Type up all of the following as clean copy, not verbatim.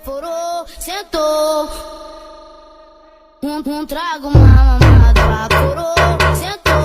Furou, sentou, trago uma mamada. Ela furou, sentou.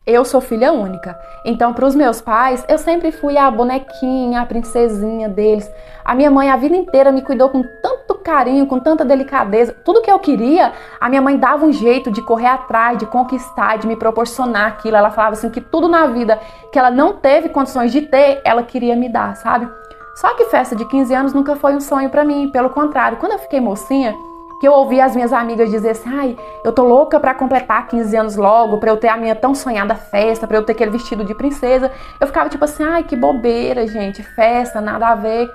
Eu sou filha única, então para os meus pais eu sempre fui a bonequinha, a princesinha deles. A minha mãe a vida inteira me cuidou com tanto carinho, com tanta delicadeza. Tudo que eu queria, a minha mãe dava um jeito de correr atrás, de conquistar, de me proporcionar aquilo. Ela falava assim que tudo na vida que ela não teve condições de ter, ela queria me dar, sabe? Só que festa de 15 anos nunca foi um sonho pra mim, pelo contrário, quando eu fiquei mocinha, que eu ouvi as minhas amigas dizer assim, ai, eu tô louca pra completar 15 anos logo, pra eu ter a minha tão sonhada festa, pra eu ter aquele vestido de princesa, eu ficava tipo assim, ai, que bobeira, gente, festa, nada a ver.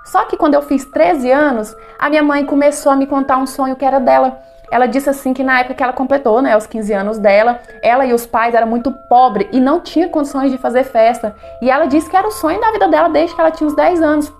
Só que quando eu fiz 13 anos, a minha mãe começou a me contar um sonho que era dela. Ela disse assim que na época que ela completou, né, os 15 anos dela, ela e os pais eram muito pobres e não tinha condições de fazer festa. E ela disse que era o sonho da vida dela desde que ela tinha uns 10 anos.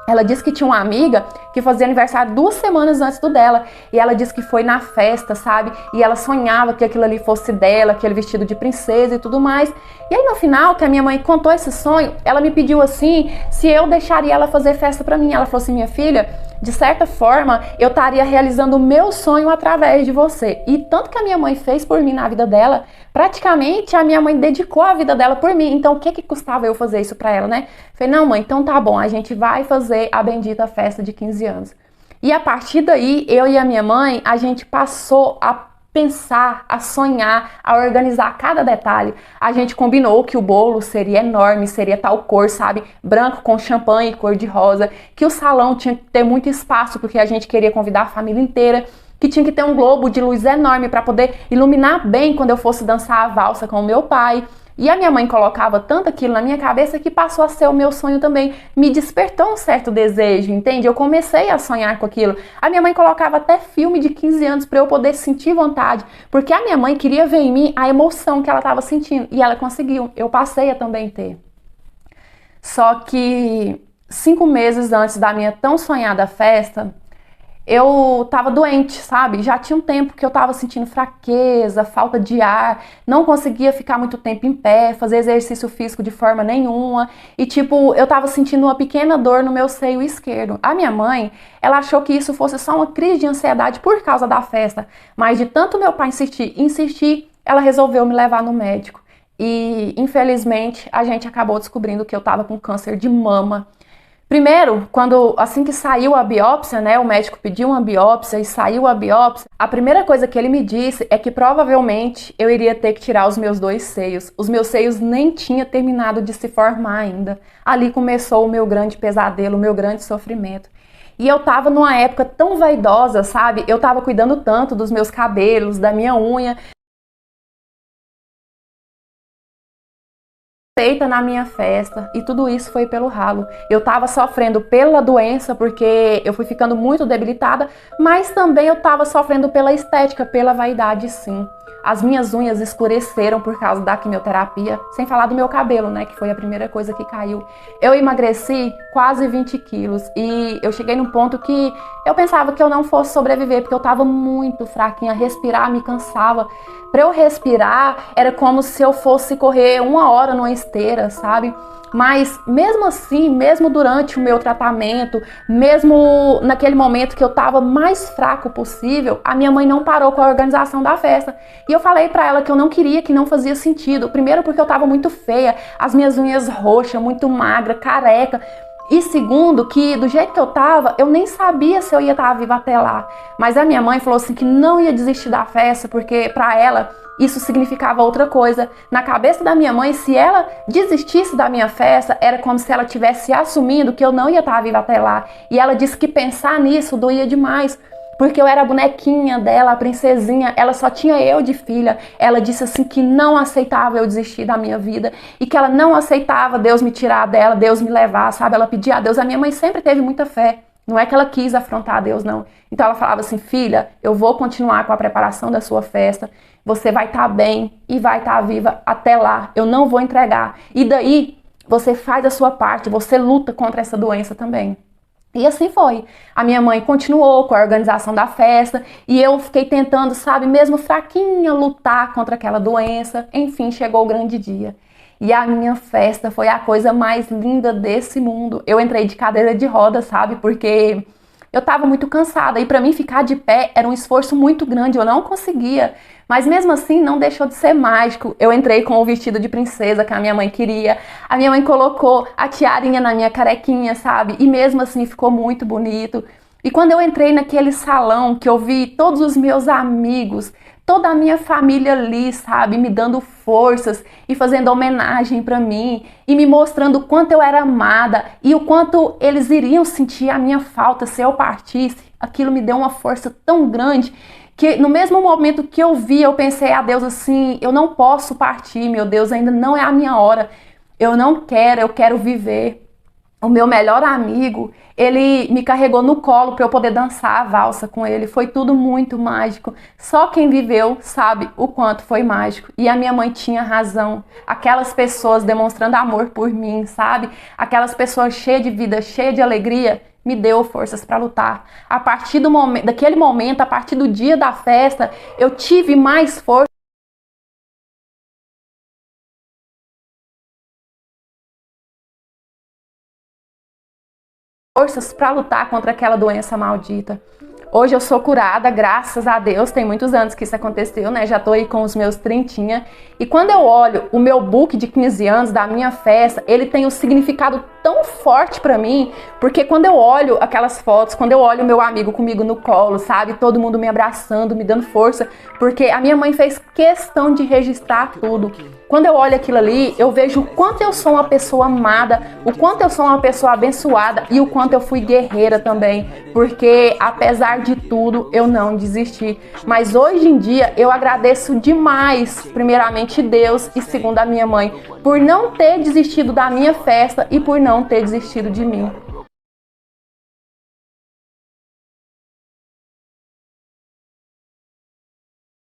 Ela disse que tinha uma amiga que fazia aniversário 2 semanas antes do dela. E ela disse que foi na festa, sabe? E ela sonhava que aquilo ali fosse dela, aquele vestido de princesa e tudo mais. E aí no final, que a minha mãe contou esse sonho, ela me pediu assim, se eu deixaria ela fazer festa pra mim. Ela falou assim, minha filha, de certa forma, eu estaria realizando o meu sonho através de você. E tanto que a minha mãe fez por mim na vida dela, praticamente a minha mãe dedicou a vida dela por mim. Então o que custava eu fazer isso pra ela, né? Falei, não mãe, então tá bom, a gente vai fazer a bendita festa de 15 anos. E a partir daí, eu e a minha mãe, a gente passou a pensar, a sonhar, a organizar cada detalhe. A gente combinou que o bolo seria enorme, seria tal cor, sabe? Branco com champanhe, cor de rosa. Que o salão tinha que ter muito espaço, porque a gente queria convidar a família inteira. Que tinha que ter um globo de luz enorme para poder iluminar bem quando eu fosse dançar a valsa com o meu pai. E a minha mãe colocava tanto aquilo na minha cabeça que passou a ser o meu sonho também. Me despertou um certo desejo, entende? Eu comecei a sonhar com aquilo. A minha mãe colocava até filme de 15 anos para eu poder sentir vontade, porque a minha mãe queria ver em mim a emoção que ela estava sentindo. E ela conseguiu. Eu passei a também ter. Só que 5 meses antes da minha tão sonhada festa, eu tava doente, sabe? Já tinha um tempo que eu tava sentindo fraqueza, falta de ar, não conseguia ficar muito tempo em pé, fazer exercício físico de forma nenhuma. E tipo, eu tava sentindo uma pequena dor no meu seio esquerdo. A minha mãe, ela achou que isso fosse só uma crise de ansiedade por causa da festa. Mas de tanto meu pai insistir, ela resolveu me levar no médico. E infelizmente a gente acabou descobrindo que eu tava com câncer de mama. Primeiro, assim que saiu a biópsia, né, o médico pediu uma biópsia e saiu a biópsia, a primeira coisa que ele me disse é que provavelmente eu iria ter que tirar os meus 2 seios. Os meus seios nem tinham terminado de se formar ainda. Ali começou o meu grande pesadelo, o meu grande sofrimento. E eu tava numa época tão vaidosa, sabe? Eu tava cuidando tanto dos meus cabelos, da minha unha, feita na minha festa, e tudo isso foi pelo ralo. Eu tava sofrendo pela doença, porque eu fui ficando muito debilitada, mas também eu tava sofrendo pela estética, pela vaidade, sim. As minhas unhas escureceram por causa da quimioterapia, sem falar do meu cabelo, né, que foi a primeira coisa que caiu. Eu emagreci quase 20 quilos e eu cheguei num ponto que eu pensava que eu não fosse sobreviver, porque eu tava muito fraquinha, respirar me cansava. Para eu respirar, era como se eu fosse correr 1 hora numa esteira, sabe? Mas mesmo assim, mesmo durante o meu tratamento, mesmo naquele momento que eu tava mais fraco possível, a minha mãe não parou com a organização da festa. E eu falei pra ela que eu não queria, que não fazia sentido. Primeiro porque eu tava muito feia, as minhas unhas roxas, muito magra, careca. E segundo, que do jeito que eu tava, eu nem sabia se eu ia estar viva até lá. Mas a minha mãe falou assim que não ia desistir da festa, porque pra ela isso significava outra coisa. Na cabeça da minha mãe, se ela desistisse da minha festa, era como se ela estivesse assumindo que eu não ia estar viva até lá. E ela disse que pensar nisso doía demais, porque eu era a bonequinha dela, a princesinha, ela só tinha eu de filha. Ela disse assim que não aceitava eu desistir da minha vida e que ela não aceitava Deus me tirar dela, Deus me levar, sabe? Ela pedia a Deus. A minha mãe sempre teve muita fé. Não é que ela quis afrontar a Deus, não. Então ela falava assim, filha, eu vou continuar com a preparação da sua festa, você vai estar bem e vai estar viva até lá, eu não vou entregar. E daí, você faz a sua parte, você luta contra essa doença também. E assim foi. A minha mãe continuou com a organização da festa e eu fiquei tentando, sabe, mesmo fraquinha, lutar contra aquela doença. Enfim, chegou o grande dia. E a minha festa foi a coisa mais linda desse mundo. Eu entrei de cadeira de rodas, sabe? Porque eu tava muito cansada e para mim ficar de pé era um esforço muito grande, eu não conseguia. Mas mesmo assim não deixou de ser mágico. Eu entrei com o vestido de princesa que a minha mãe queria. A minha mãe colocou a tiarinha na minha carequinha, sabe? E mesmo assim ficou muito bonito. E quando eu entrei naquele salão que eu vi todos os meus amigos, toda a minha família ali, sabe, me dando forças e fazendo homenagem para mim e me mostrando o quanto eu era amada e o quanto eles iriam sentir a minha falta se eu partisse, aquilo me deu uma força tão grande que no mesmo momento que eu vi, eu pensei a Deus assim, eu não posso partir, meu Deus, ainda não é a minha hora, eu não quero, eu quero viver. O meu melhor amigo, ele me carregou no colo para eu poder dançar a valsa com ele. Foi tudo muito mágico. Só quem viveu sabe o quanto foi mágico. E a minha mãe tinha razão. Aquelas pessoas demonstrando amor por mim, sabe? Aquelas pessoas cheias de vida, cheias de alegria, me deu forças para lutar. A partir daquele momento, a partir do dia da festa, eu tive mais força para lutar contra aquela doença maldita. Hoje eu sou curada, graças a Deus, tem muitos anos que isso aconteceu, né? Já tô aí com os meus 30. E quando eu olho o meu book de 15 anos da minha festa, ele tem um significado tão forte pra mim, porque quando eu olho aquelas fotos, quando eu olho o meu amigo comigo no colo, sabe? Todo mundo me abraçando, me dando força, porque a minha mãe fez questão de registrar tudo. Quando eu olho aquilo ali, eu vejo o quanto eu sou uma pessoa amada, o quanto eu sou uma pessoa abençoada e o quanto eu fui guerreira também, porque apesar de tudo, eu não desisti. Mas hoje em dia, eu agradeço demais, primeiramente Deus e segundo a minha mãe, por não ter desistido da minha festa e por não ter desistido de mim.